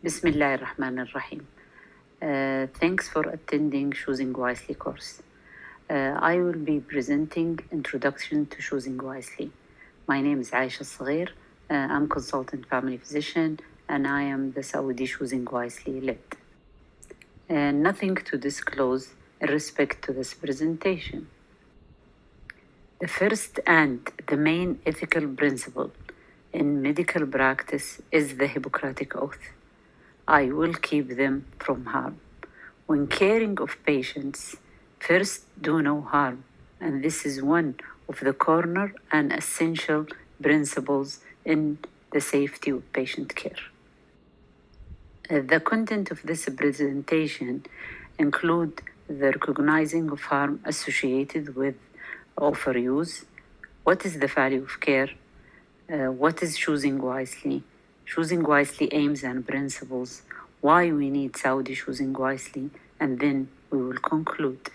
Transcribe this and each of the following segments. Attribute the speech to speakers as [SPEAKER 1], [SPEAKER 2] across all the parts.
[SPEAKER 1] Bismillah ar-Rahman ar-Rahim. Thanks for attending Choosing Wisely course. I will be presenting Introduction to Choosing Wisely. My name is Aisha Sagir. I'm consultant family physician and I am the Saudi Choosing Wisely lead. Nothing to disclose in respect to this presentation. The first and the main ethical principle in medical practice is the Hippocratic Oath. I will keep them from harm. When caring of patients, first do no harm, and this is one of the corner and essential principles in the safety of patient care. The content of this presentation include the recognizing of harm associated with overuse, what is the value of care, what is choosing wisely aims and principles, why we need Saudi choosing wisely, and then we will conclude.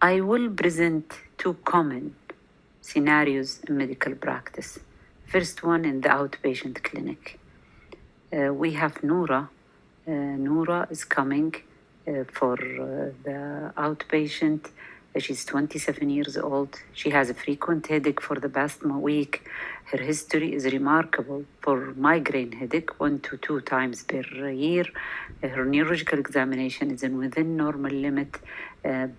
[SPEAKER 1] I will present two common scenarios in medical practice. First one in the outpatient clinic. We have Noura. Noura is coming for the outpatient. She's 27 years old. She has a frequent headache for the past week. Her history is remarkable for migraine headache 1 to 2 times per year. Her neurological examination is within normal limit,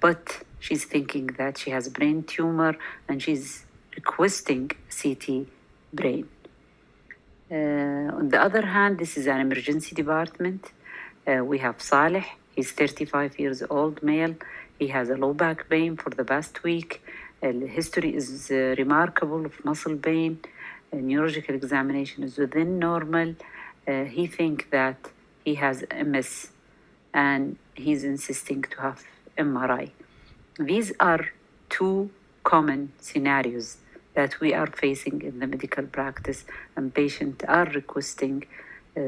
[SPEAKER 1] but she's thinking that she has brain tumor and she's requesting CT brain. On the other hand, this is an emergency department. We have Saleh. He's 35 years old, male. He has a low back pain for the past week. The history is remarkable of muscle pain. Neurological examination is within normal. He thinks that he has MS and he's insisting to have MRI. These are two common scenarios that we are facing in the medical practice, and patients are requesting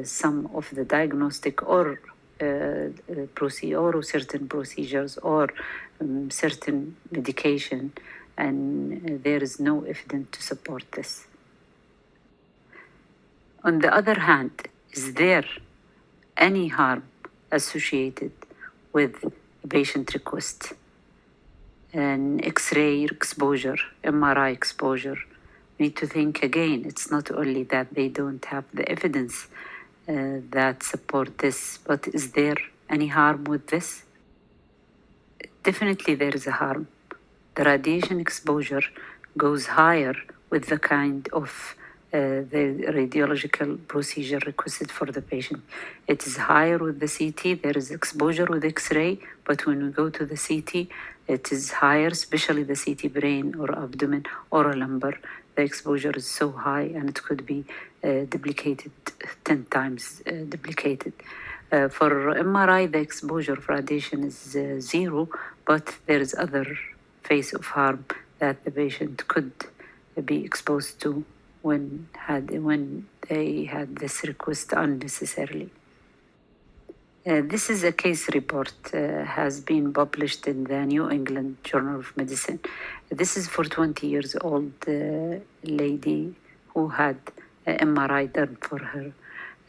[SPEAKER 1] some of the diagnostic or certain procedures or certain medication, and there is no evidence to support this. On the other hand, is there any harm associated with patient request? An X-ray exposure, MRI exposure, we need to think again. It's not only that they don't have the evidence that support this, but is there any harm with this? Definitely there is a harm. The radiation exposure goes higher with the kind of the radiological procedure requested for the patient. It is higher with the CT. There is exposure with X-ray, but when we go to the CT, it is higher, especially the CT brain or abdomen or a lumbar. The exposure is so high and it could be duplicated 10 times duplicated. For MRI, the exposure of radiation is 0, but there is other phase of harm that the patient could be exposed to when they had this request unnecessarily. This is a case report has been published in the New England Journal of Medicine. This is for 20 years old lady who had MRI done for her,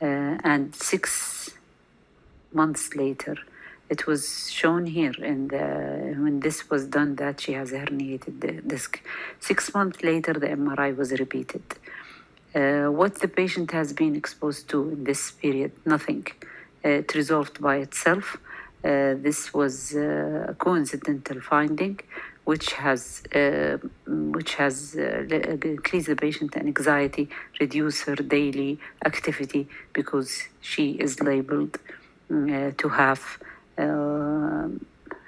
[SPEAKER 1] and 6 months later, it was shown here when this was done that she has a herniated disc. 6 months later, the MRI was repeated. What the patient has been exposed to in this period? Nothing. It resolved by itself. This was a coincidental finding, which has increased the patient anxiety, reduce her daily activity because she is labeled to have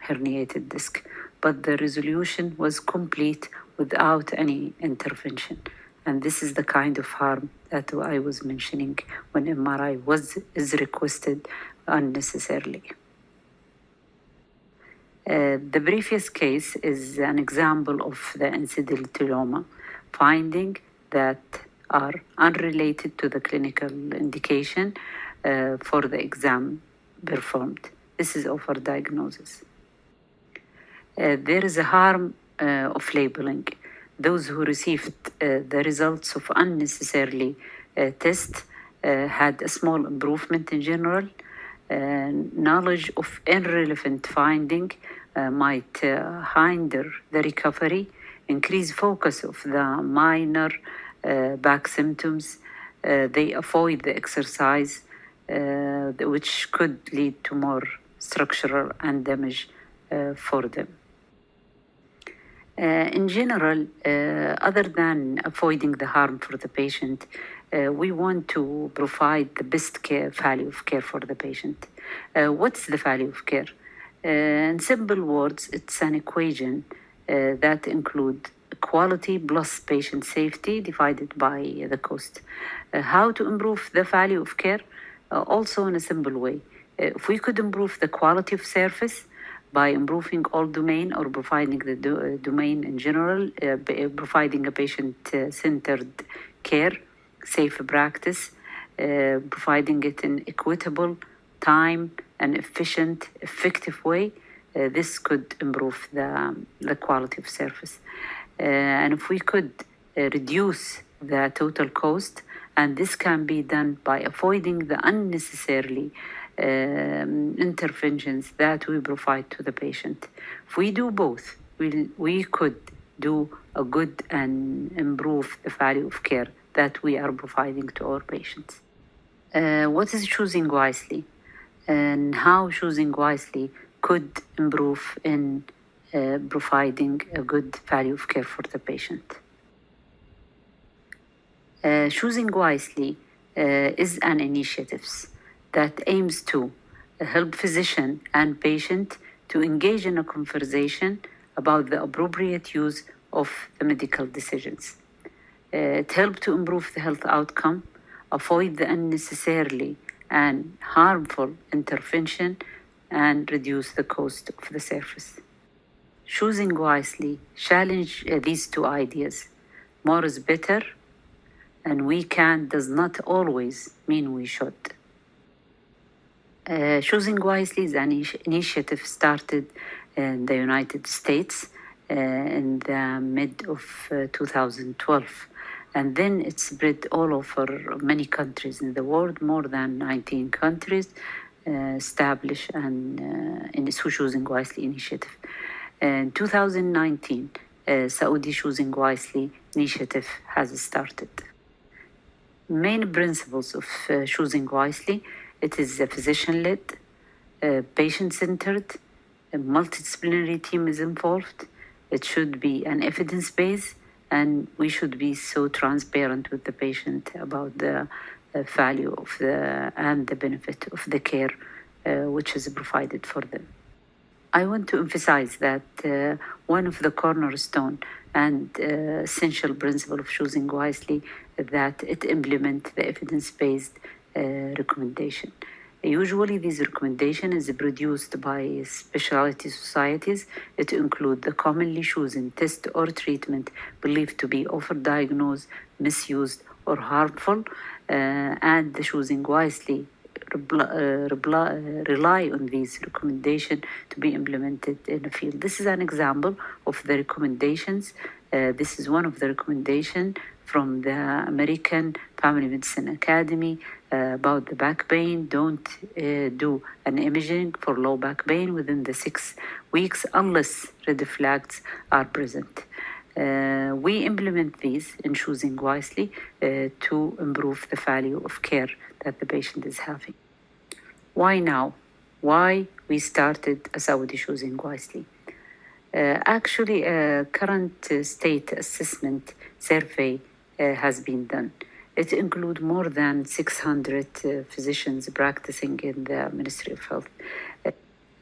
[SPEAKER 1] herniated disc. But the resolution was complete without any intervention. And this is the kind of harm that I was mentioning when MRI is requested unnecessarily. The previous case is an example of the incidentuloma, finding that are unrelated to the clinical indication for the exam performed. This is overdiagnosis. There is a harm of labeling. Those who received the results of unnecessarily test had a small improvement in general. Knowledge of irrelevant finding might hinder the recovery, increase focus of the minor back symptoms. They avoid the exercise, which could lead to more structural and damage for them. In general, other than avoiding the harm for the patient, we want to provide the best value of care for the patient. What's the value of care? In simple words, it's an equation that includes quality plus patient safety divided by the cost. How to improve the value of care? Also in a simple way. If we could improve the quality of service by improving all domain or providing the domain in general, providing a patient-centered care, safe practice, providing it in equitable time and efficient, effective way, this could improve the quality of service. And if we could reduce the total cost, and this can be done by avoiding the unnecessarily interventions that we provide to the patient. If we do both, we could do a good and improve the value of care that we are providing to our patients. What is choosing wisely, and how choosing wisely could improve in providing a good value of care for the patient? Choosing wisely is an initiative that aims to help physician and patient to engage in a conversation about the appropriate use of the medical decisions. It helps to improve the health outcome, avoid the unnecessarily and harmful intervention, and reduce the cost of the service. Choosing wisely challenge these two ideas. More is better, and we can does not always mean we should. Choosing wisely is an initiative started in the United States in the mid of 2012. And then it spread all over many countries in the world, more than 19 countries established and in this Choosing Wisely initiative. In 2019, Saudi Choosing Wisely initiative has started. Main principles of choosing wisely: it is physician-led, patient-centered, a multidisciplinary team is involved. It should be an evidence-based, and we should be so transparent with the patient about the value of and the benefit of the care which is provided for them. I want to emphasize that one of the cornerstone and essential principle of choosing wisely is that it implements the evidence-based recommendation. Usually, this recommendation is produced by specialty societies. It includes the commonly chosen test or treatment believed to be overdiagnosed, misused, or harmful, and the choosing wisely rely on these recommendations to be implemented in the field. This is an example of the recommendations. This is one of the recommendations from the American Family Medicine Academy about the back pain. Don't do an imaging for low back pain within the 6 weeks unless red flags are present. We implement these in choosing wisely to improve the value of care that the patient is having. Why now? Why we started a Saudi Choosing Wisely? Actually, a current state assessment survey has been done. It includes more than 600 physicians practicing in the Ministry of Health.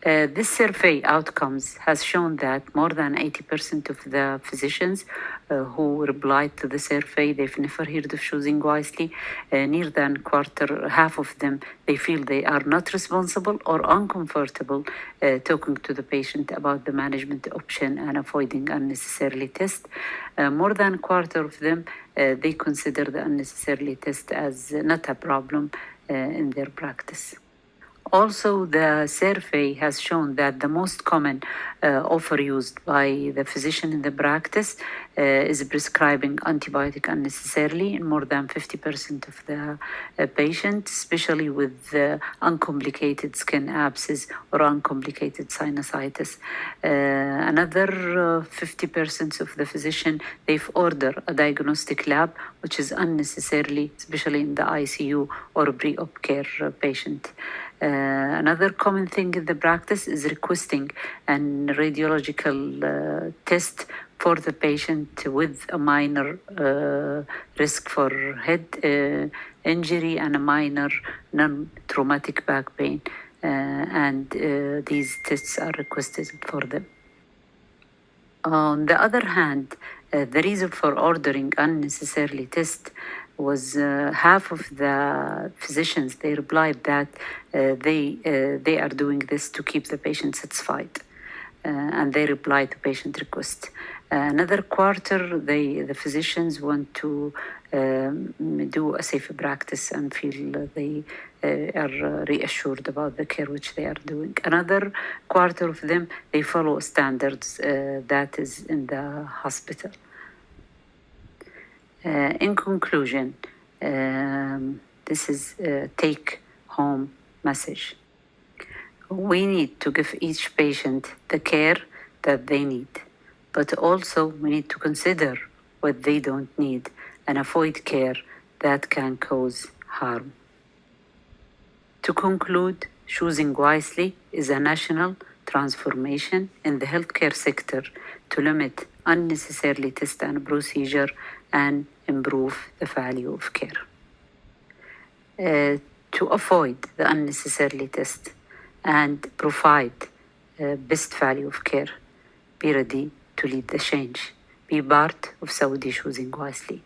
[SPEAKER 1] This survey outcomes has shown that more than 80% of the physicians who replied to the survey, they've never heard of choosing wisely. Near than half of them, they feel they are not responsible or uncomfortable talking to the patient about the management option and avoiding unnecessarily tests. More than a quarter of them, they consider the unnecessarily test as not a problem in their practice. Also, the survey has shown that the most common offer used by the physician in the practice is prescribing antibiotic unnecessarily in more than 50% of the patients, especially with uncomplicated skin abscess or uncomplicated sinusitis. Another 50% of the physician, they've ordered a diagnostic lab, which is unnecessarily, especially in the ICU or pre-op care patient. Another common thing in the practice is requesting an radiological test for the patient with a minor risk for head injury and a minor non-traumatic back pain. And these tests are requested for them. On the other hand, the reason for ordering unnecessarily tests was half of the physicians, they replied that they are doing this to keep the patient satisfied. And they reply to patient request. Another quarter, the physicians want to do a safer practice and feel they are reassured about the care which they are doing. Another quarter of them, they follow standards that is in the hospital. In conclusion, this is a take-home message. We need to give each patient the care that they need, but also we need to consider what they don't need and avoid care that can cause harm. To conclude, choosing wisely is a national transformation in the healthcare sector to limit unnecessarily test and procedure and improve the value of care. To avoid the unnecessarily test and provide best value of care, be ready to lead the change. Be part of Saudi Choosing Wisely.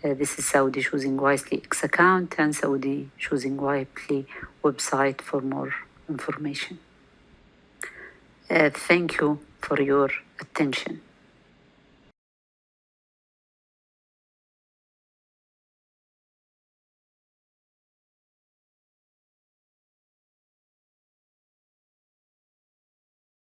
[SPEAKER 1] This is Saudi Choosing Wisely X account and Saudi Choosing Wisely website for more information. Thank you for your attention.